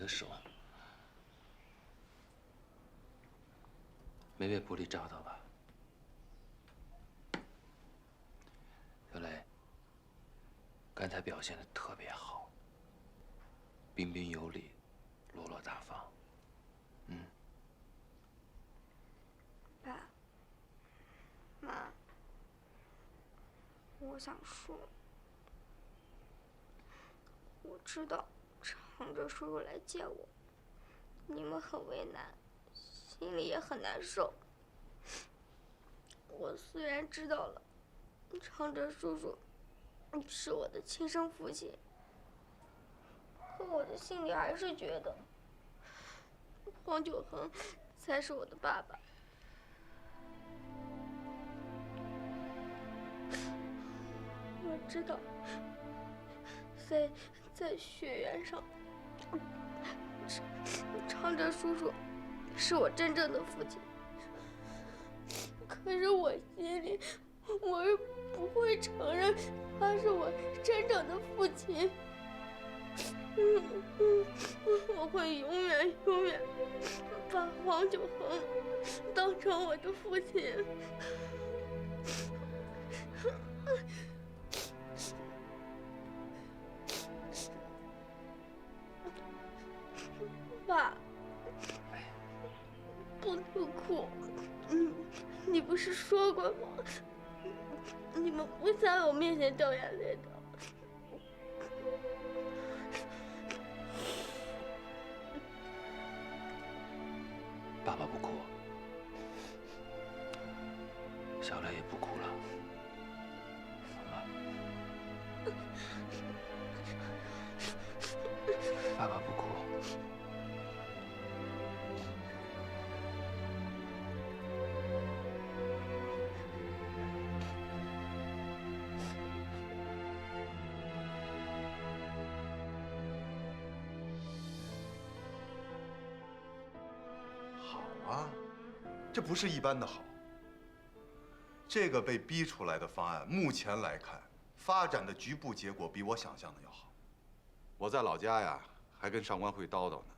的手，没被玻璃扎到吧？小磊，刚才表现的特别好，彬彬有礼，落落大方。爸妈，我想说，我知道常哲叔叔来见我，你们很为难，心里也很难受。我虽然知道了常哲叔叔是我的亲生父亲，可我的心里还是觉得黄九恒才是我的爸爸。我知道，在血缘上，常哲叔叔是我真正的父亲。可是我心里，我是不会承认他是我真正的父亲。我会永远把黄九恒当成我的父亲。爸，不能哭。你不是说过吗？你们不在我面前掉眼泪的。爸爸不哭，小磊也不哭了，好吗？爸爸不哭。啊，这不是一般的好。这个被逼出来的方案，目前来看，发展的局部结果比我想象的要好。我在老家呀，还跟上官慧叨叨呢，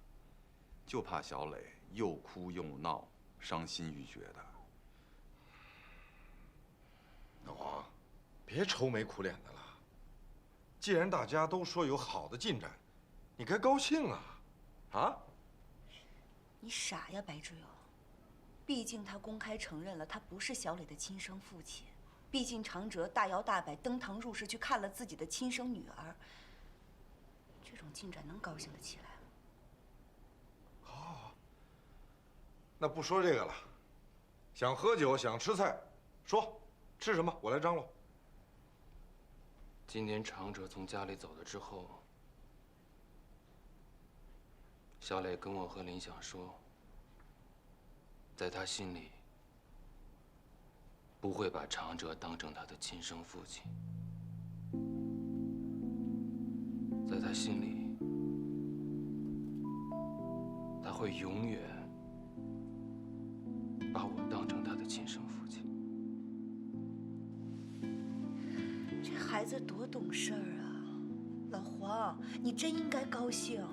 就怕小磊又哭又闹，伤心欲绝的。老黄，别愁眉苦脸的了。既然大家都说有好的进展，你该高兴啊！啊？你傻呀，白志勇。毕竟他公开承认了他不是小磊的亲生父亲，毕竟常哲大摇大摆登堂入室去看了自己的亲生女儿，这种进展能高兴得起来吗？好，那不说这个了。想喝酒，想吃菜，说吃什么，我来张罗。今天常哲从家里走了之后，小磊跟我和林想说，在他心里不会把常哲当成他的亲生父亲，在他心里，他会永远把我当成他的亲生父亲。这孩子多懂事儿啊，老黄，你真应该高兴。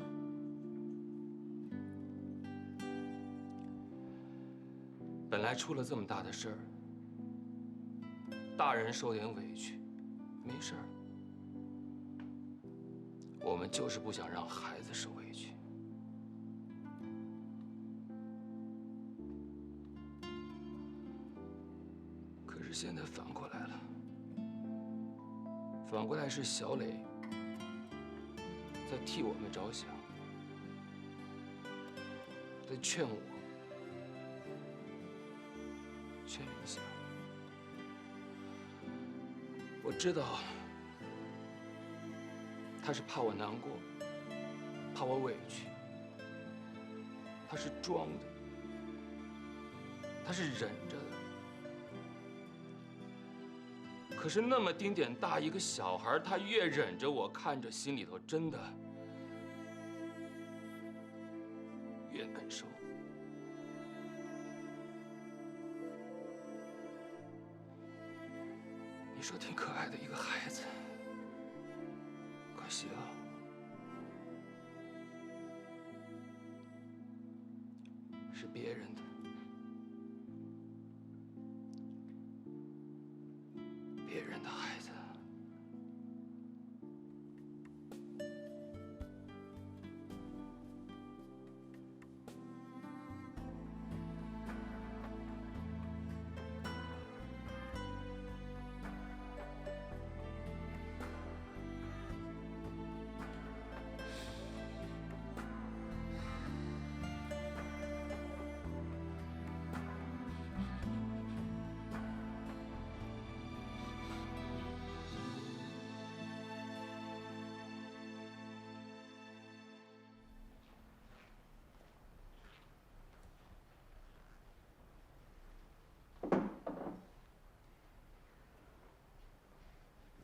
本来出了这么大的事儿，大人受点委屈，没事儿。我们就是不想让孩子受委屈。可是现在反过来了，反过来是小磊在替我们着想，在劝我。劝林想，我知道他是怕我难过，怕我委屈，他是装的，他是忍着的。可是那么丁点大一个小孩，他越忍着，我看着心里头真的越难受。你说挺可爱的一个孩子，可惜了。是别人的，别人的孩子。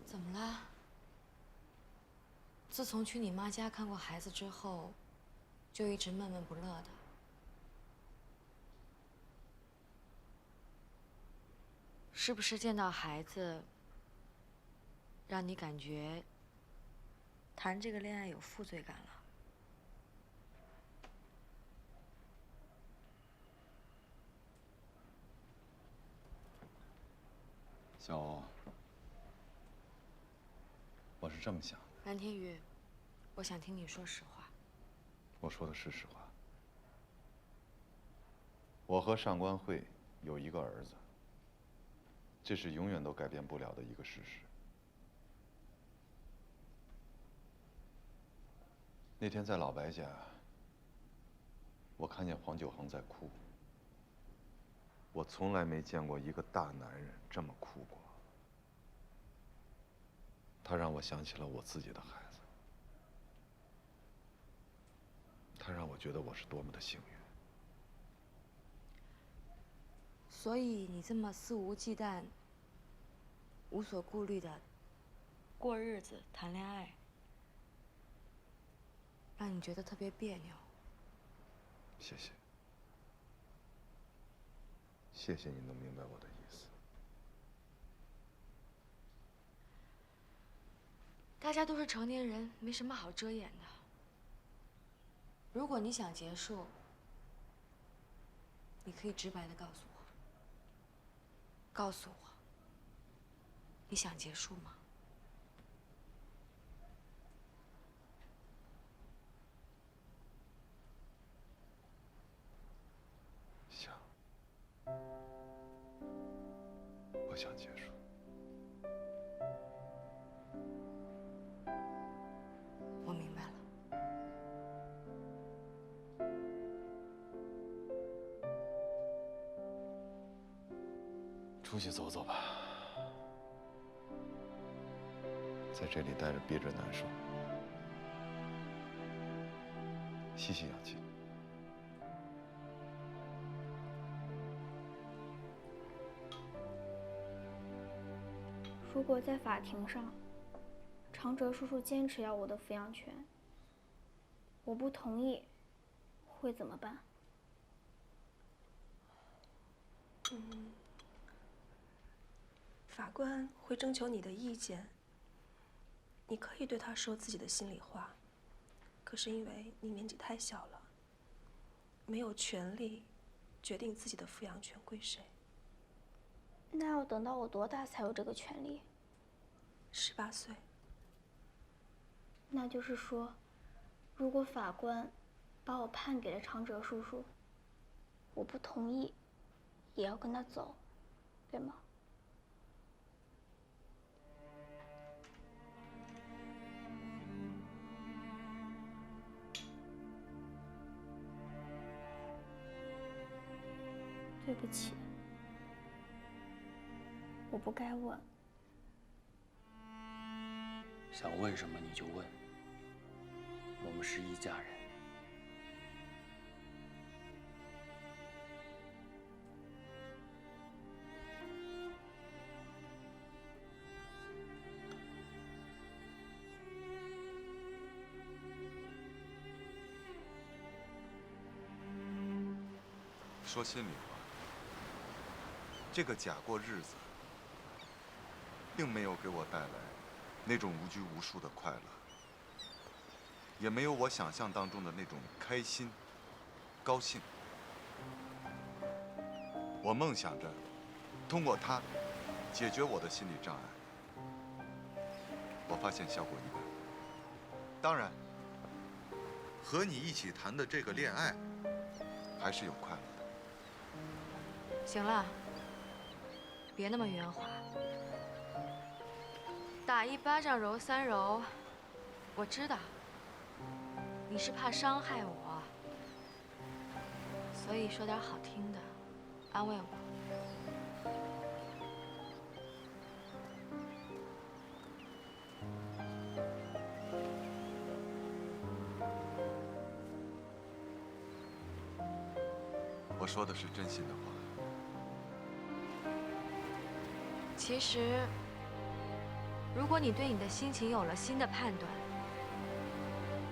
怎么了？自从去你妈家看过孩子之后，就一直闷闷不乐的。是不是见到孩子，让你感觉谈这个恋爱有负罪感了？小欧，我是这么想的。蓝天宇，我想听你说实话。我说的是实话。我和上官慧有一个儿子，这是永远都改变不了的一个事实。那天在老白家，我看见黄九恒在哭。我从来没见过一个大男人这么哭过。他让我想起了我自己的孩子，他让我觉得我是多么的幸运。所以你这么肆无忌惮、无所顾虑的过日子、谈恋爱，让你觉得特别别扭。谢谢，谢谢你能明白我的意思。大家都是成年人，没什么好遮掩的。如果你想结束，你可以直白的告诉我。告诉我，你想结束吗？想，我想结束。我明白了。出去走走吧，在这里待着憋着难受，吸吸氧气。如果在法庭上，长哲叔叔坚持要我的抚养权，我不同意，会怎么办？法官会征求你的意见，你可以对他说自己的心里话，可是因为你年纪太小了，没有权利决定自己的抚养权归谁。那要等到我多大才有这个权利？18岁。那就是说，如果法官把我判给了长哲叔叔，我不同意，也要跟他走，对吗？对不起，我不该问。想问什么你就问，我们是一家人。说心里话，这个假过日子，并没有给我带来那种无拘无束的快乐，也没有我想象当中的那种开心、高兴。我梦想着通过它解决我的心理障碍。我发现效果一般。当然，和你一起谈的这个恋爱，还是有快乐的。行了，别那么圆滑。打一巴掌揉三揉，我知道你是怕伤害我，所以说点好听的，安慰我。我说的是真心的话。其实，如果你对你的心情有了新的判断，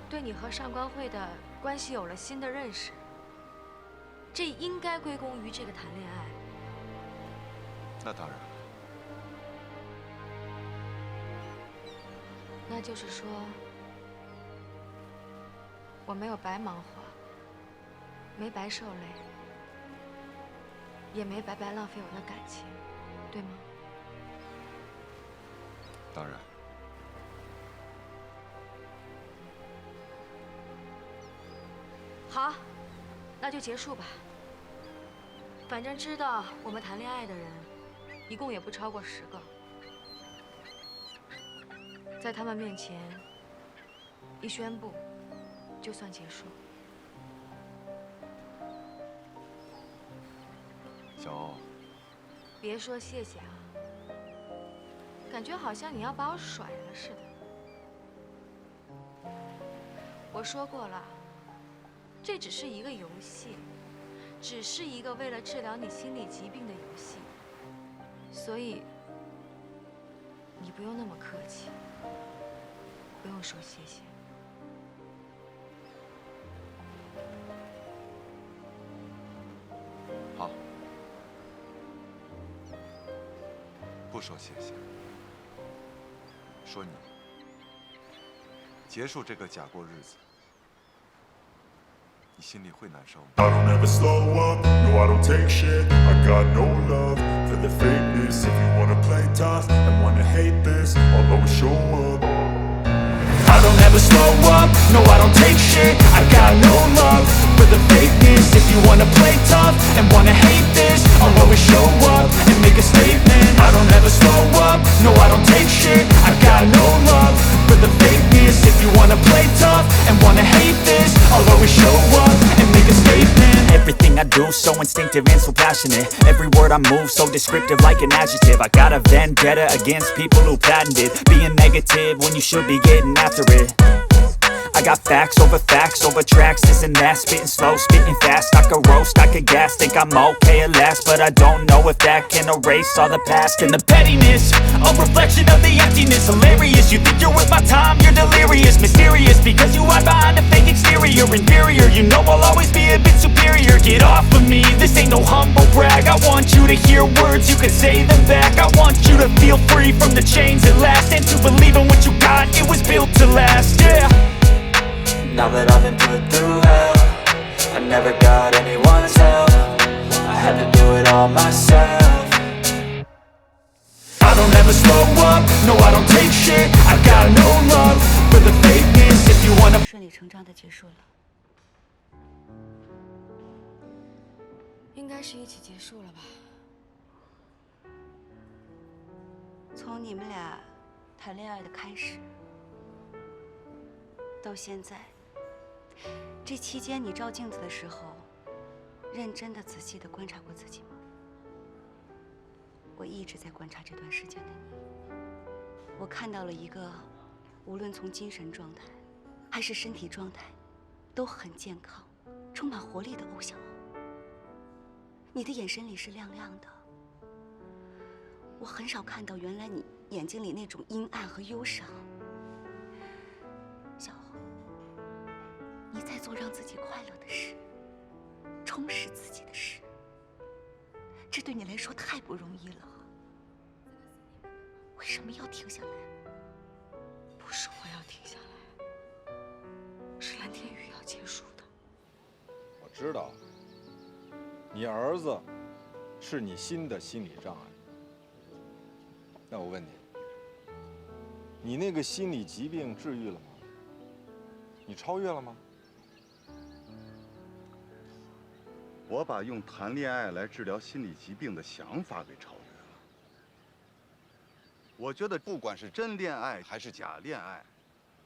对你和上官慧的关系有了新的认识，这应该归功于这个谈恋爱。那当然了。那就是说，我没有白忙活，没白受累，也没白白浪费我的感情，对吗？当然。好，那就结束吧。反正知道我们谈恋爱的人，一共也不超过10个。在他们面前，一宣布，就算结束。小欧，别说谢谢啊，感觉好像你要把我甩了似的。我说过了，这只是一个游戏，只是一个为了治疗你心理疾病的游戏，所以你不用那么客气，不用说谢谢。好，不说谢谢，说你结束这个假过日子，你心里会难受吗？ I don't ever slow up, no I don't take shit. I got no love for the fakeness. If you wanna play tough and wanna hate this, I'll always show up. I don't ever slow up, no I don't take shit. I got no love for the fakeness. If you wanna play tough and wanna hate this, I'll always show up and make a statement. I don't ever slow up, no I don't take shit. I got no love for the fakeness. If you wanna play tough and wanna hate this, I'll always show up and make a statement. Everything I do so instinctive and so passionate. Every word I move so descriptive like an adjective. I got a vendetta against people who patented being negative when you should be getting after it. I got facts over tracks, this and that. Spitting slow, spitting fast. I could roast, I could gas. Think I'm okay at last, but I don't know if that can erase all the past. And the pettiness, a reflection of the emptiness. Hilarious, you think you're worth my time, you're delirious. Mysterious, because you hide behind a fake exterior. Inferior, you know I'll always be a bit superior. Get off of me, this ain't no humble brag. I want you to hear words, you can say them back. I want you to feel free from the chains at last, and to believe in what you got, it was built to last, yeah. Now that I've been put through hell, I never got anyone's help. I had to do it all myself. I don't ever slow up, no I don't take shit. I got no love for the fakeness. If you wanna 顺理成章的结束了。应该是一起结束了吧？从你们俩谈恋爱的开始，到现在，这期间你照镜子的时候，认真的、仔细的观察过自己吗？我一直在观察这段时间的你，我看到了一个，无论从精神状态，还是身体状态，都很健康、充满活力的欧小欧。你的眼神里是亮亮的，我很少看到原来你眼睛里那种阴暗和忧伤。小欧，你在做让自己快乐的事，充实自己的事，这对你来说太不容易了。为什么要停下来？不是我要停下来，是蓝天宇要结束的。我知道，你儿子是你新的心理障碍。那我问你，你那个心理疾病治愈了吗？你超越了吗？我把用谈恋爱来治疗心理疾病的想法给超越了。我觉得不管是真恋爱还是假恋爱，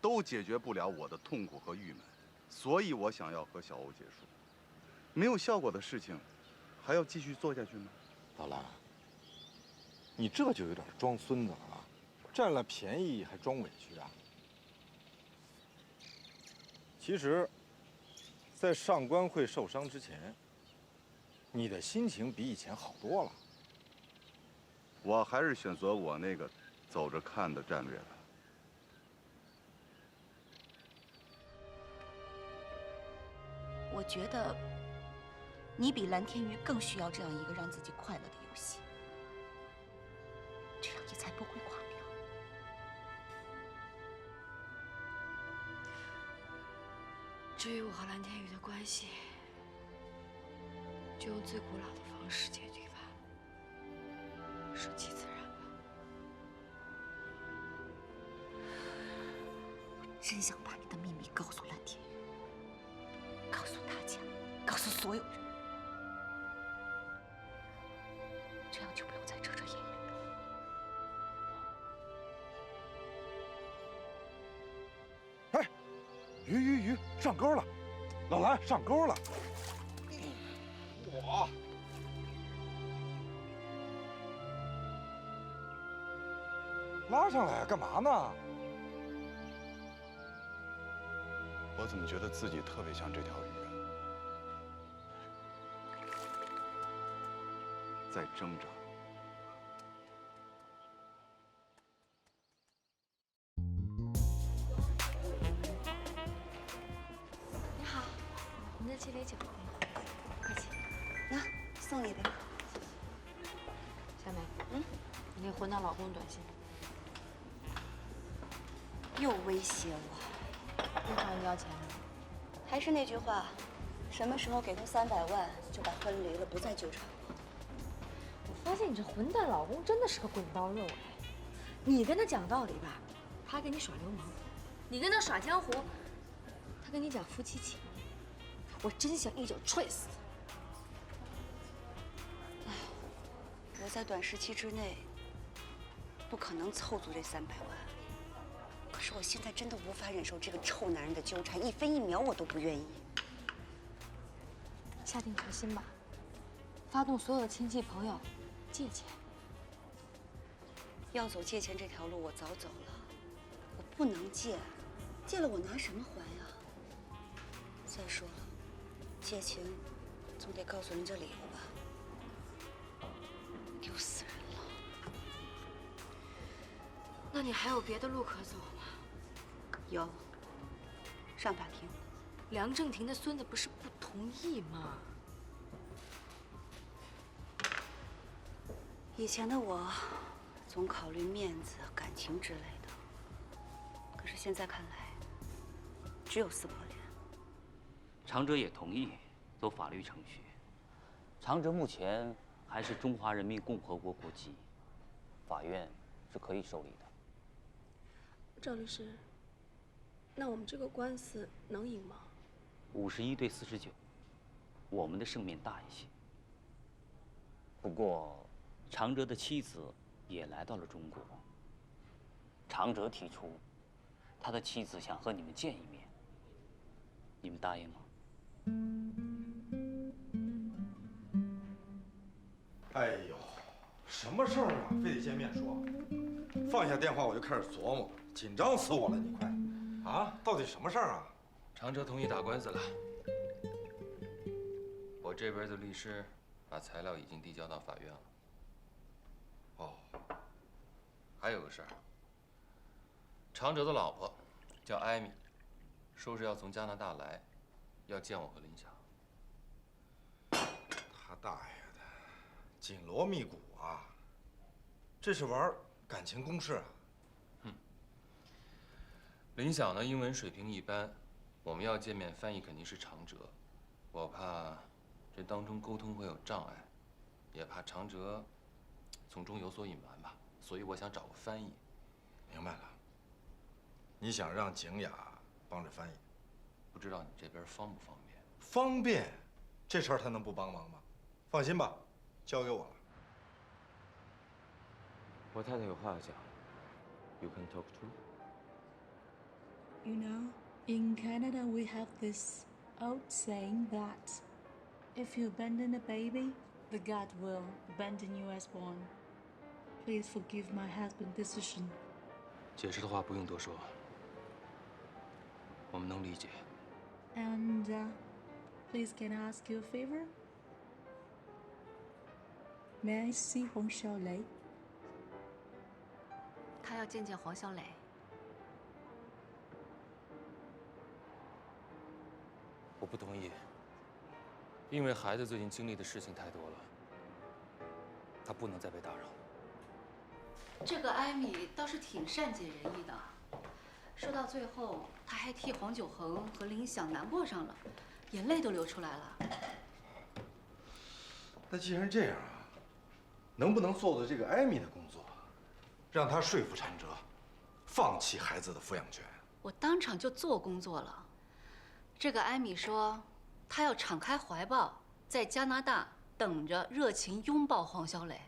都解决不了我的痛苦和郁闷，所以我想要和小欧结束。没有效果的事情，还要继续做下去吗？老蓝，你这就有点装孙子了啊！占了便宜还装委屈啊！其实，在上官会受伤之前，你的心情比以前好多了。我还是选择我那个走着看的战略吧。我觉得你比蓝天瑜更需要这样一个让自己快乐的游戏，这样你才不会垮掉。至于我和蓝天瑜的关系，就用最古老的方式结局吧，顺其自然吧。我真想把你的秘密告诉蓝天瑜，告诉大家，告诉所有人，这样就不用再遮遮掩掩了。哎，鱼上钩了，老蓝上钩了。我拉上来干嘛呢？我怎么觉得自己特别像这条鱼啊，在挣扎。你好，您的鸡尾酒，客气。那送你的。小美，你那混蛋老公短信又威胁我，又找你要钱了？还是那句话，什么时候给他300万，就把婚离了，不再纠缠我。我发现你这混蛋老公真的是个滚刀肉哎！你跟他讲道理吧，他跟你耍流氓；你跟他耍江湖，他跟你讲夫妻情。我真想一脚踹死他！我在短时期之内不可能凑足这300万，可是我现在真的无法忍受这个臭男人的纠缠，一分一秒我都不愿意。下定决心吧，发动所有的亲戚朋友借钱。要走借钱这条路，我早走了，我不能借，借了我拿什么还呀？再说了，借钱总得告诉人家理由吧。丢死人了！那你还有别的路可走吗？有，上法庭。梁正廷的孙子不是不同意吗？以前的我总考虑面子、感情之类的，可是现在看来，只有撕破脸。长哲也同意走法律程序。长哲目前还是中华人民共和国国籍，法院是可以受理的。赵律师，那我们这个官司能赢吗51对49，我们的胜面大一些。不过，长哲的妻子也来到了中国。长哲提出，他的妻子想和你们见一面，你们答应吗？哎呦，什么事儿啊？非得见面说？放下电话我就开始琢磨，紧张死我了！你快，啊，到底什么事儿啊？长哲同意打官司了。我这边的律师把材料已经递交到法院了。哦，还有个事儿，长哲的老婆叫艾米，说是要从加拿大来，要见我和林晓。他大爷的，紧锣密鼓啊！这是玩感情攻势啊！林晓呢，英文水平一般，我们要见面，翻译肯定是长哲，我怕这当中沟通会有障碍，也怕长哲从中有所隐瞒吧，所以我想找个翻译。明白了，你想让景雅帮着翻译？不知道你这边方不方便？方便，这事儿他能不帮忙吗？放心吧，交给我了。我太太有话要讲。You can talk to. You know, in Canada we have this old saying that if you abandon a baby, the God will abandon you as born. Please forgive my husband's decision. 解释的话不用多说，我们能理解。And please can I ask you a favor? May I see 黄小雷？他要见见黄小磊。我不同意，因为孩子最近经历的事情太多了，他不能再被打扰。这个艾米倒是挺善解人意的，说到最后，她还替黄九恒和林想难过上了，眼泪都流出来了。那既然这样啊，能不能做做这个艾米的工作，让她说服长哲，放弃孩子的抚养权？我当场就做工作了。这个艾米说，她要敞开怀抱，在加拿大等着热情拥抱黄小磊。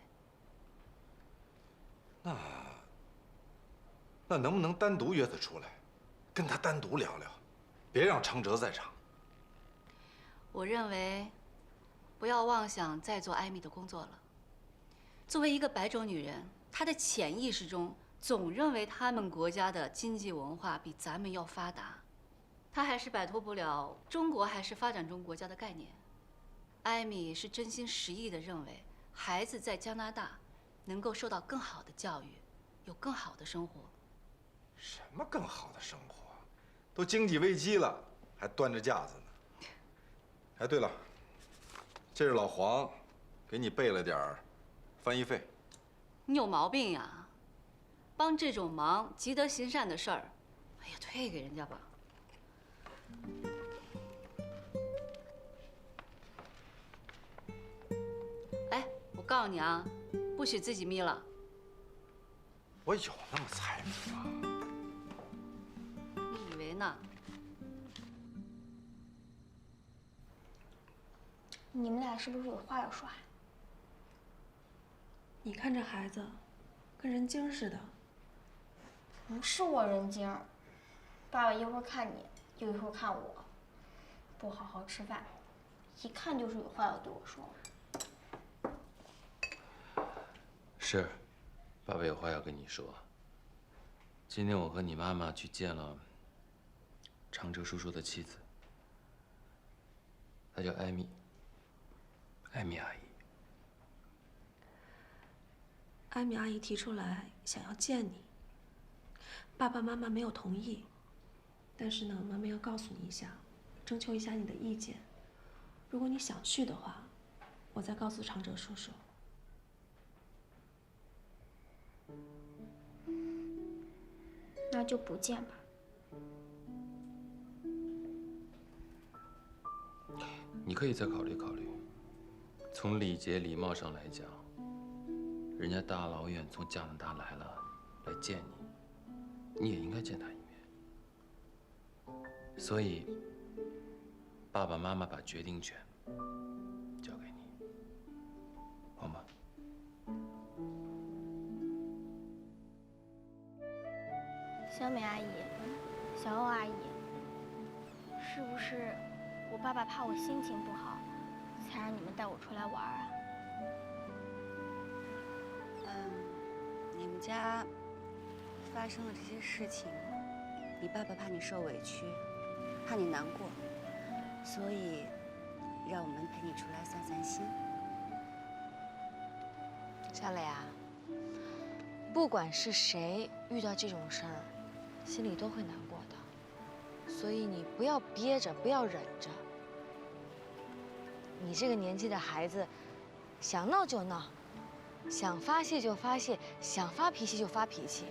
那能不能单独约他出来，跟他单独聊聊，别让长哲在场？我认为，不要妄想再做艾米的工作了。作为一个白种女人，她的潜意识中总认为他们国家的经济文化比咱们要发达，她还是摆脱不了中国还是发展中国家的概念。艾米是真心实意地认为，孩子在加拿大能够受到更好的教育，有更好的生活。什么更好的生活？都经济危机了，还端着架子呢。哎，对了，这是老黄给你备了点儿翻译费。你有毛病呀！帮这种忙、积德行善的事儿，哎呀，退给人家吧。哎，我告诉你啊，不许自己眯了。我有那么财迷吗？你以为呢？你们俩是不是有话要说啊？你看这孩子，跟人精似的。不是我人精，爸爸一会儿看你，又一会儿看我，不好好吃饭，一看就是有话要对我说。是，爸爸有话要跟你说。今天我和你妈妈去见了长哲叔叔的妻子，她叫艾米，艾米阿姨。艾米阿姨提出来想要见你，爸爸妈妈没有同意，但是呢，妈妈要告诉你一下，征求一下你的意见。如果你想去的话，我再告诉长哲叔叔。那就不见吧。你可以再考虑考虑。从礼节礼貌上来讲，人家大老远从加拿大来了，来见你，你也应该见他一面。所以，爸爸妈妈把决定权交给你，好吗？小美阿姨，小欧阿姨，是不是我爸爸怕我心情不好，才让你们带我出来玩啊？你们家发生了这些事情，你爸爸怕你受委屈，怕你难过，所以让我们陪你出来散散心。小磊啊，不管是谁遇到这种事儿，心里都会难过的，所以你不要憋着，不要忍着。你这个年纪的孩子，想闹就闹，想发泄就发泄，想发脾气就发脾气。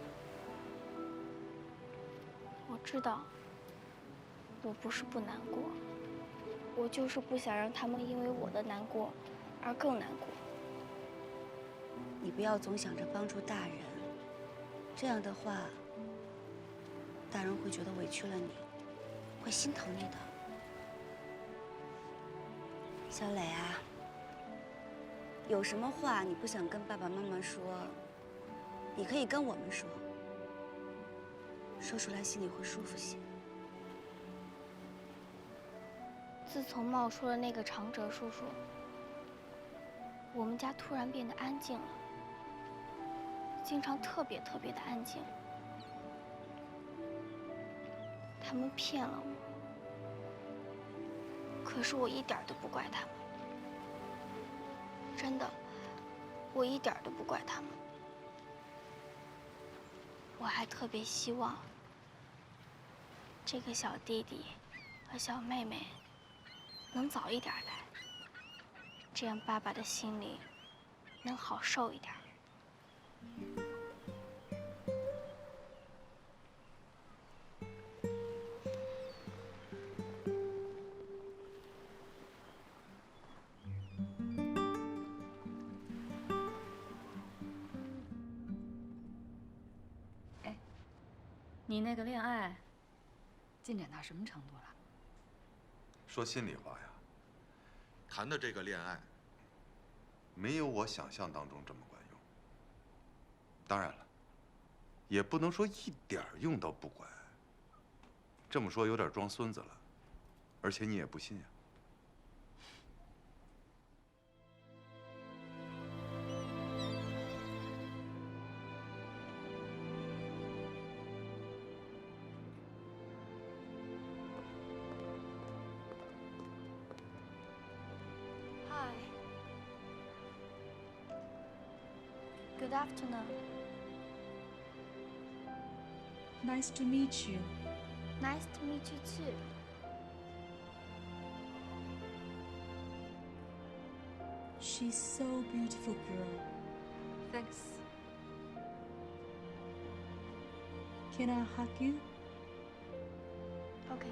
我知道，我不是不难过，我就是不想让他们因为我的难过而更难过。你不要总想着帮助大人，这样的话，大人会觉得委屈了你，会心疼你的。小磊啊，有什么话你不想跟爸爸妈妈说，你可以跟我们说，说出来心里会舒服些。自从冒出了那个长哲叔叔，我们家突然变得安静了，经常特别的安静。他们骗了我，可是我一点都不怪他们，真的，我一点都不怪他们。我还特别希望这个小弟弟和小妹妹能早一点来，这样爸爸的心里能好受一点。你那个恋爱进展到什么程度了？说心里话呀，谈的这个恋爱，没有我想象当中这么管用。当然了，也不能说一点用都不管。这么说有点装孙子了，而且你也不信呀。Good afternoon. Nice to meet you. Nice to meet you too. She's so beautiful, girl. Thanks. Can I hug you? Okay.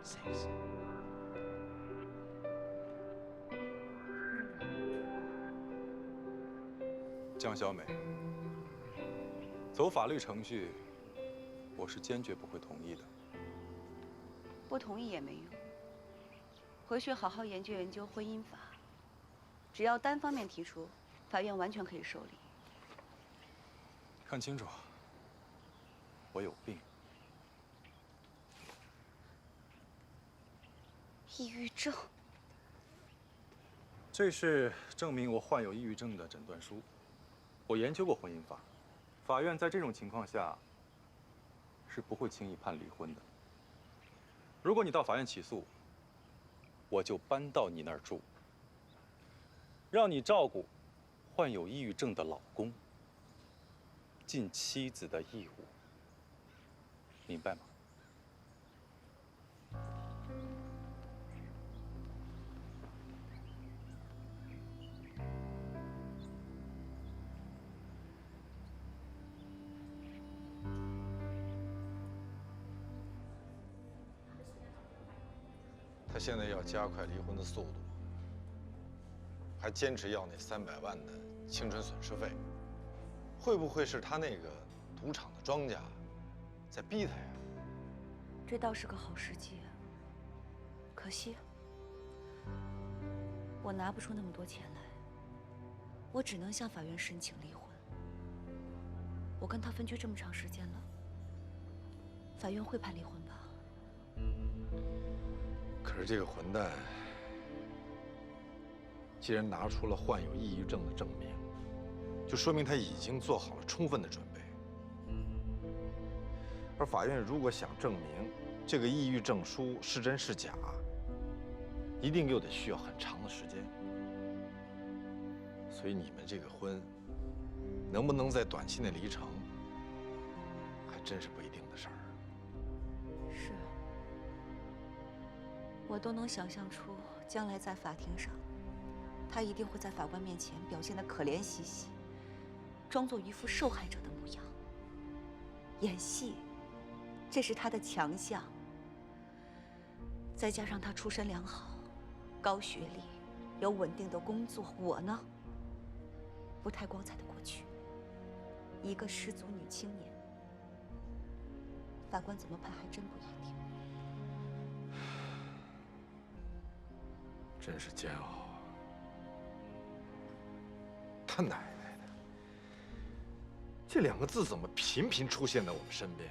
Thanks。江小美，走法律程序，我是坚决不会同意的。不同意也没用，回去好好研究研究婚姻法。只要单方面提出，法院完全可以受理。看清楚，我有病。抑郁症。这是证明我患有抑郁症的诊断书。我研究过婚姻法，法院在这种情况下是不会轻易判离婚的。如果你到法院起诉，我就搬到你那儿住，让你照顾患有抑郁症的老公，尽妻子的义务，明白吗？他现在要加快离婚的速度，还坚持要那300万的青春损失费，会不会是他那个赌场的庄家在逼他呀？这倒是个好时机，可惜我拿不出那么多钱来，我只能向法院申请离婚。我跟他分居这么长时间了，法院会判离婚吧？可是这个混蛋，既然拿出了患有抑郁症的证明，就说明他已经做好了充分的准备。而法院如果想证明这个抑郁症书是真是假，一定又得需要很长的时间。所以你们这个婚能不能在短期内离成，还真是不一定的事儿。是，我都能想象出将来在法庭上，他一定会在法官面前表现得可怜兮兮。装作一副受害者的模样。演戏，这是他的强项。再加上他出身良好，高学历，有稳定的工作。我呢，不太光彩的过去，一个失足女青年，法官怎么判还真不一定。真是煎熬啊！他奶奶的，这两个字怎么频频出现在我们身边？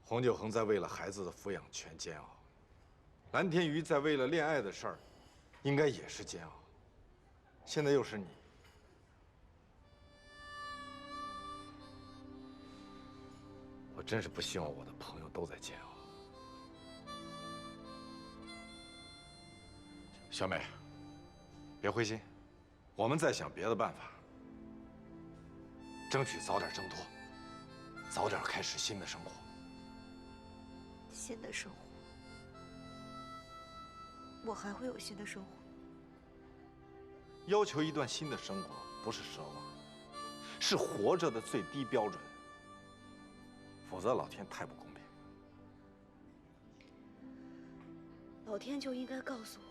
黄九恒在为了孩子的抚养权煎熬，蓝天瑜在为了恋爱的事儿，应该也是煎熬。现在又是你，我真是不希望我的朋友都在煎熬。小美，别灰心，我们再想别的办法，争取早点挣脱，早点开始新的生活。新的生活，我还会有新的生活。要求一段新的生活，不是奢望，是活着的最低标准。否则老天太不公平。老天就应该告诉我，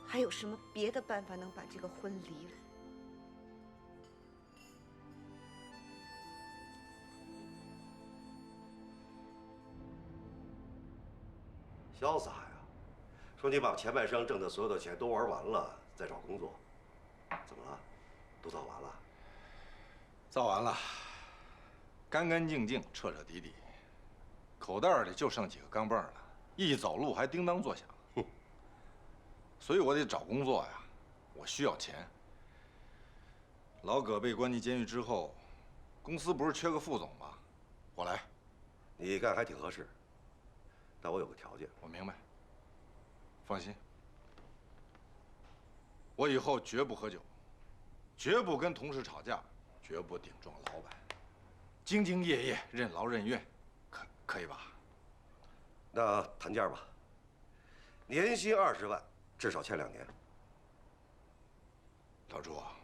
还有什么别的办法能把这个婚离了。潇洒呀！说你把前半生挣的所有的钱都玩完了，再找工作，怎么了？都造完了？造完了，干干净净，彻彻底底，口袋里就剩几个钢镚了，一走路还叮当作响。所以我得找工作呀，我需要钱。老葛被关进监狱之后，公司不是缺个副总吗？我来。你干还挺合适，但我有个条件。我明白。放心，我以后绝不喝酒，绝不跟同事吵架，绝不顶撞老板，兢兢业业，任劳任怨，可以吧？那谈价吧，年薪20万，至少签2年。老朱啊，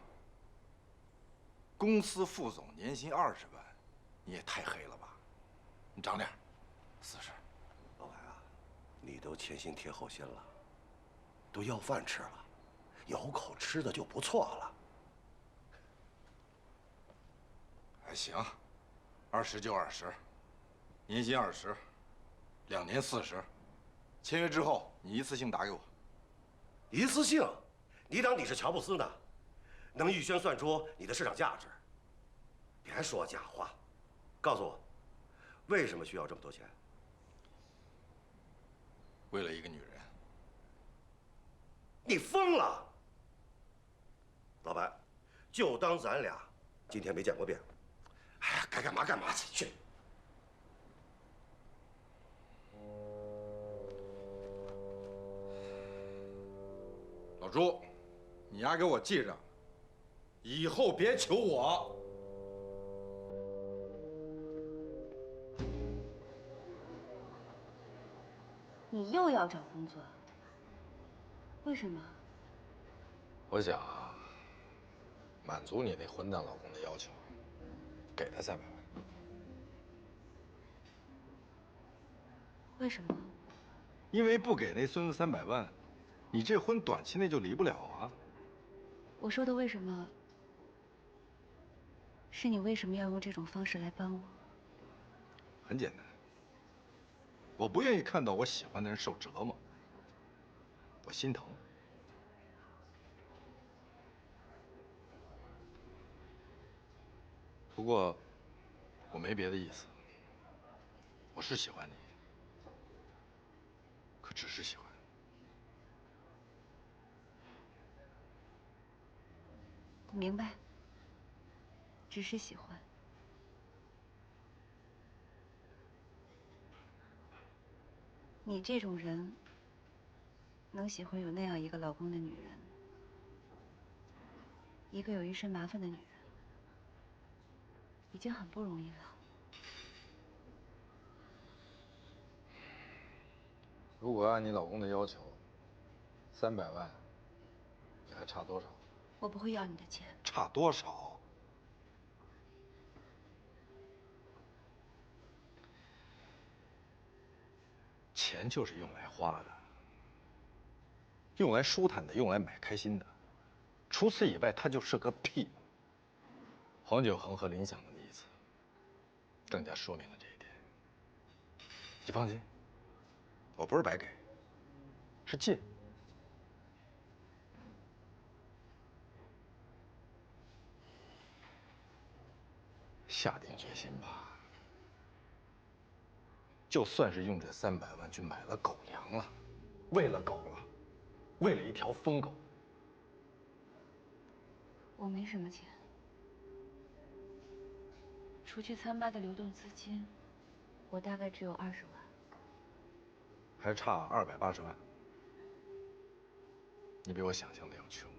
公司副总年薪20万，你也太黑了吧？你长点，40。老白啊，你都前心贴后心了，都要饭吃了，有口吃的就不错了。还行，20就20，年薪20，2年40，签约之后你一次性打给我。一次性？你当你是乔布斯呢？能预先算出你的市场价值？别说假话，告诉我，为什么需要这么多钱？为了一个女人。你疯了！老白，就当咱俩今天没见过面。哎呀，该干嘛干嘛去。老朱，你丫给我记着，以后别求我。你又要找工作？为什么？我想满足你那混蛋老公的要求，给他300万。为什么？因为不给那孙子300万，你这婚短期内就离不了啊。我说的为什么，是你为什么要用这种方式来帮我？很简单，我不愿意看到我喜欢的人受折磨，我心疼。不过，我没别的意思，我是喜欢你，可只是喜欢。我明白，只是喜欢。你这种人，能喜欢有那样一个老公的女人，一个有一身麻烦的女人，已经很不容易了。如果按你老公的要求，300万，你还差多少？我不会要你的钱。差多少？钱就是用来花的，用来舒坦的，用来买开心的。除此以外，它就是个屁。黄九恒和林想的例子，更加说明了这一点。你放心，我不是白给，是借。下定决心吧。就算是用这300万去买了狗粮了，喂了狗了，为了一条疯狗。我没什么钱，除去参巴的流动资金，我大概只有20万。还差280万。你比我想象的要穷。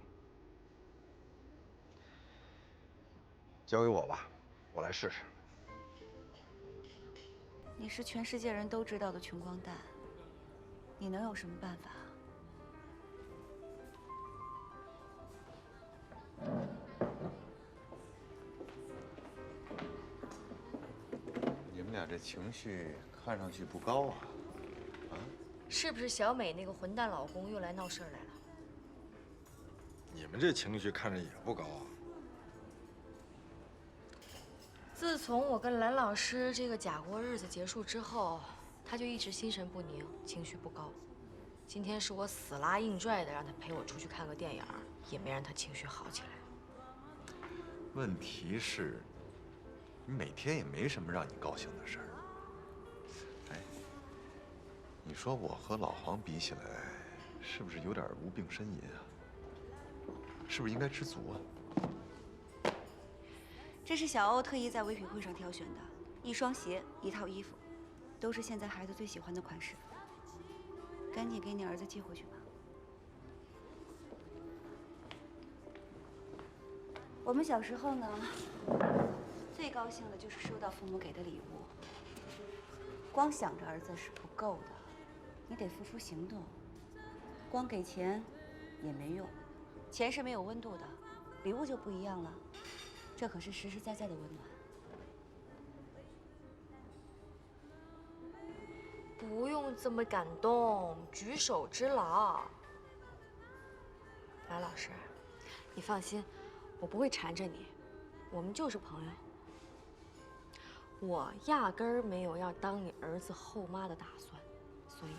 交给我吧，我来试试。你是全世界人都知道的穷光蛋，你能有什么办法？你们俩这情绪看上去不高啊？是不是小美那个混蛋老公又来闹事儿来了？你们这情绪看着也不高啊。自从我跟蓝老师这个假过日子结束之后，他就一直心神不宁，情绪不高。今天是我死拉硬拽的让他陪我出去看个电影，也没让他情绪好起来。问题是，你每天也没什么让你高兴的事儿。哎，你说我和老黄比起来，是不是有点无病呻吟啊？是不是应该知足啊？这是小欧特意在唯品会上挑选的，1双鞋，1套衣服，都是现在孩子最喜欢的款式。赶紧给你儿子寄回去吧。我们小时候呢，最高兴的就是收到父母给的礼物。光想着儿子是不够的，你得付出行动。光给钱也没用，钱是没有温度的，礼物就不一样了。这可是实实在在的温暖。不用这么感动，举手之劳。蓝老师，你放心，我不会缠着你，我们就是朋友。我压根儿没有要当你儿子后妈的打算，所以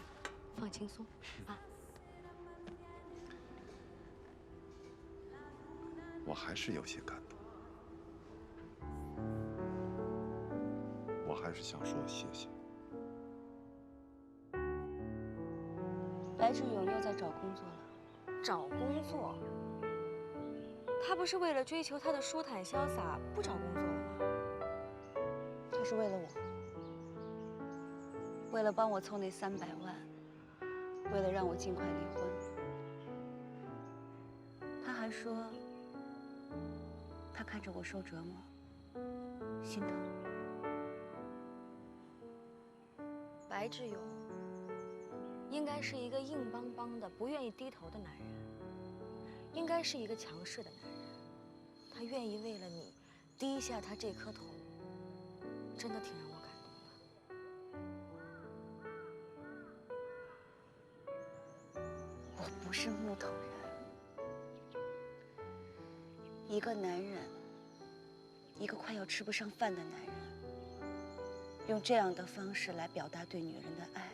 放轻松啊。我还是有些感动。我还是想说谢谢。白志勇又在找工作了。找工作？他不是为了追求他的舒坦潇洒不找工作了吗？他是为了我，为了帮我凑那300万，为了让我尽快离婚。他还说，他看着我受折磨，心疼。白志勇应该是一个硬邦邦的、不愿意低头的男人，应该是一个强势的男人。他愿意为了你低下他这颗头，真的挺让我感动的。我不是木头人，一个男人，一个快要吃不上饭的男人，用这样的方式来表达对女人的爱，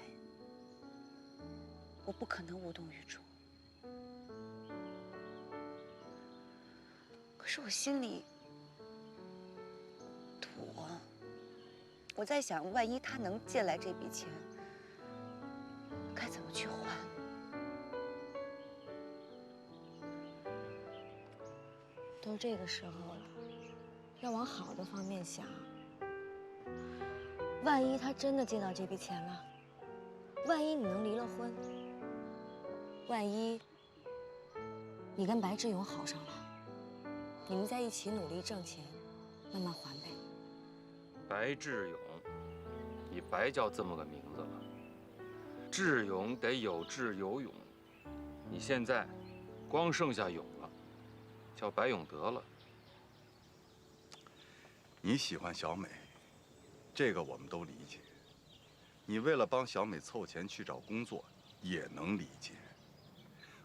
我不可能无动于衷。可是我心里堵啊！我在想，万一他能借来这笔钱，该怎么去还？都这个时候了，要往好的方面想。万一他真的借到这笔钱了，万一你能离了婚，万一你跟白志勇好上了，你们在一起努力挣钱，慢慢还呗。白志勇，你白叫这么个名字了。智勇得有智有勇，你现在光剩下勇了，叫白永得了。你喜欢小美，这个我们都理解。你为了帮小美凑钱去找工作，也能理解。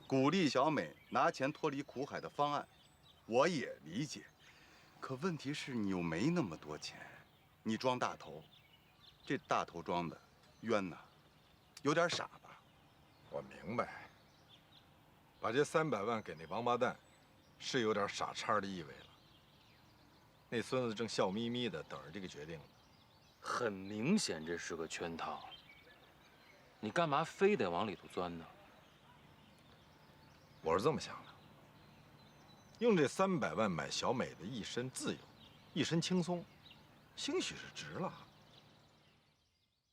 鼓励小美拿钱脱离苦海的方案，我也理解。可问题是你又没那么多钱，你装大头，这大头装的冤呐，有点傻吧？我明白，把这300万给那王八蛋，是有点傻叉的意味了。那孙子正笑眯眯的等着这个决定呢。很明显这是个圈套，你干嘛非得往里头钻呢？我是这么想的，用这300万买小美的一身自由，一身轻松，兴许是值了。